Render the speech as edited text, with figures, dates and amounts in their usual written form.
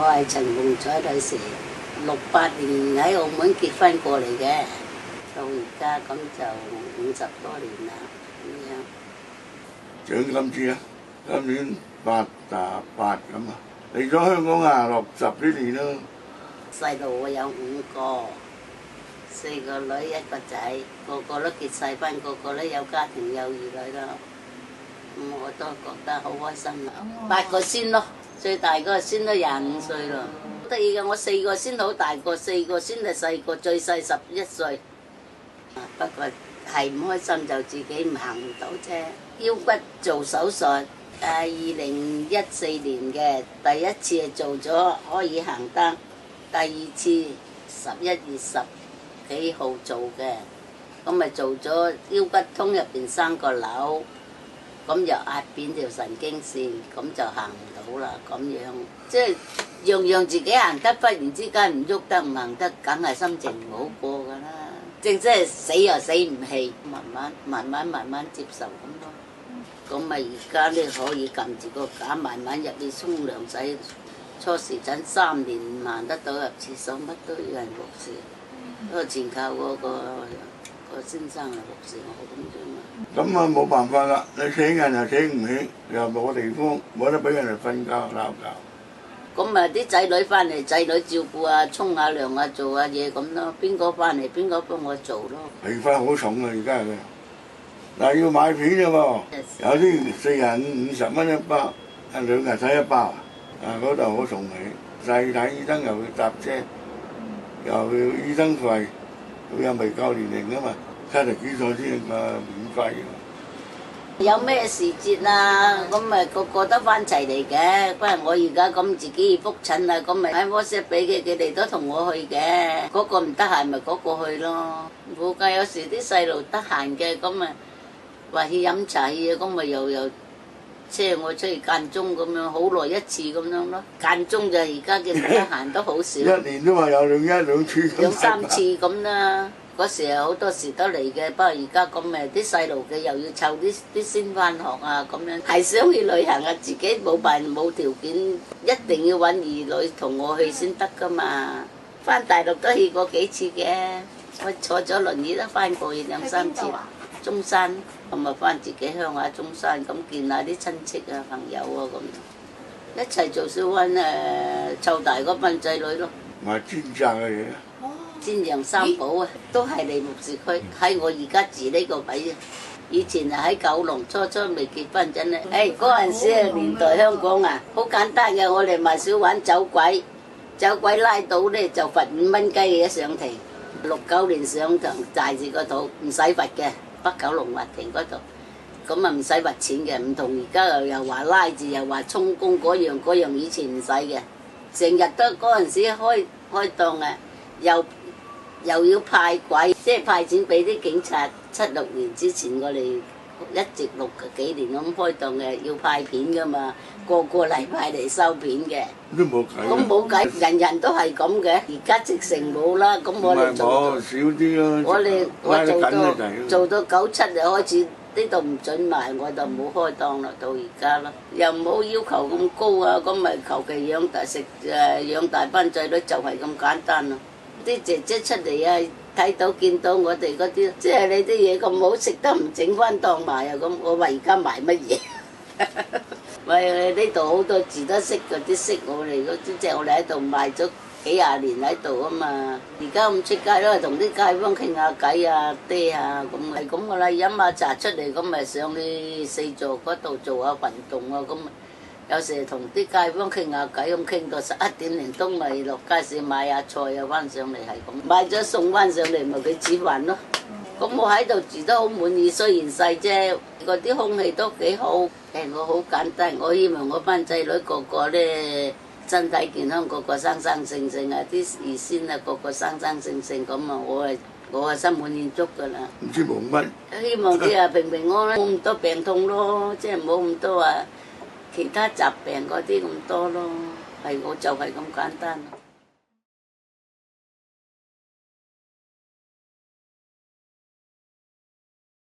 我係陳鳳彩女士，68年喺澳門結婚過嚟嘅，到而家咁就50多年啦，咁樣。長今次啊，今年88咁啊，嚟咗香港啊，落10幾年咯。細路我有5個，4個女1個仔，個個都結晒婚，個個都有家庭有兒女咯。咁我都覺得好開心啦。8個孫咯，最大嗰個孫都25歲咯。好得意嘅，我4個孫好大個，4個孫就細個，最細11歲。不過係唔開心就自己唔行唔到啫。腰骨做手術，2014年嘅第一次做咗可以行得，第二次11月10幾號做嘅，咁咪做咗腰骨通入邊3個瘤。咁又壓扁條神經線，咁就行唔到啦。咁樣即係樣自己行得，忽然之間唔喐得唔行得，梗係心情唔好過㗎啦。即係死又死唔起，慢慢接受咁咯。咁咪而家咧可以撳住個架，慢慢入去沖涼洗。初時陣3年唔行得到入廁所，乜都要人服侍。不過全靠嗰個先生嚟服侍我咁啫嘛。咁啊冇辦法啦，你請人又請唔起，又冇地方，冇得俾人哋瞓覺鬧覺。咁啊啲仔女翻嚟，仔女照顧啊，沖下涼啊，做下嘢咁咯。邊個翻嚟，邊個幫我做咯。皮費好重啊，而家係佢。嗱要買片啫喎，有啲45、50蚊一包，2日睇1包。嗰度好重起，細睇醫生又要搭車，又要醫生費，佢又未夠年齡啊嘛，70幾歲先免費。有咩時節啊，咁咪個個都翻齊嚟嘅。不過我而家咁自己要覆診啊，咁咪喺 WhatsApp 俾佢哋都同我去嘅。嗰個唔得閒咪嗰個去咯。冇計，有時啲細路得閒嘅，咁咪話去飲茶去嘢，咁咪又車我出去間中咁樣，好耐一次咁樣咯。間中就而家嘅唔得閒都好少。1年都話有兩次。2、3次咁啦。嗰時好多時都嚟嘅，不過而家咁誒啲細路嘅又要湊啲先翻學啊，咁樣係想去旅行啊，自己冇條件，一定要揾兒女同我去先得噶嘛。翻大陸都去過幾次嘅，我坐咗輪椅都翻過去2、3次。中山咁啊，翻自己鄉下中山，咁見下啲親戚啊朋友啊咁，一齊做小溫湊大嗰班仔女咯。買專責嘅嘢。煎釀三寶啊，都係嚟木市區，喺我而家住呢個位啊。以前啊喺九龍，初未結婚真係，嗰陣時嘅年代香港啊，好簡單嘅，我哋賣小販走鬼拉到咧就罰5蚊雞嘅一上庭。69年上堂大住個肚，唔使罰嘅，北九龍法庭嗰度，咁啊唔使罰錢嘅，唔同而家又話拉住又話充公嗰樣，以前唔使嘅，成日都嗰陣時開檔啊，又要派鬼，即係派錢俾啲警察。76年之前我哋一直60幾年咁開檔嘅，要派片噶嘛，個禮拜嚟收片嘅。都冇計。咁冇計，人都係咁嘅。而家直成冇啦，咁我哋做少啲咯。我做到97就開始呢度唔準賣，我就冇開檔啦，到而家啦。又唔好要求咁高啊，咁咪求其養大班仔女就係咁簡單咯。啲姐姐出嚟啊，睇到見到我哋嗰啲，即係你啲嘢咁好食得唔整翻檔賣啊咁，我話而家賣乜嘢？喂，呢度好多字都識嗰啲識我哋嗰啲，即係我哋喺度賣咗幾廿年喺度啊嘛。而家咁出街都係同啲街坊傾下偈啊，爹啊咁係咁噶啦，飲下茶出嚟咁咪上去4座嗰度做下運動啊咁。有時同啲街坊傾下偈，咁傾到11點零鐘咪落街市買下菜啊，翻上嚟係咁，買咗餸翻上嚟咪佢煮飯咯。咁我喺度住得好滿意，雖然細啫，嗰啲空氣都幾好。我好簡單，我希望我班仔女個個咧身體健康，個個生生性性啊，啲兒孫啊個個生生性性咁啊，我心滿意足噶啦。唔知冇乜。希望佢啊平平安安，冇咁多病痛咯，即係冇咁多其他疾病嗰啲咁多咯，係我就係咁簡單。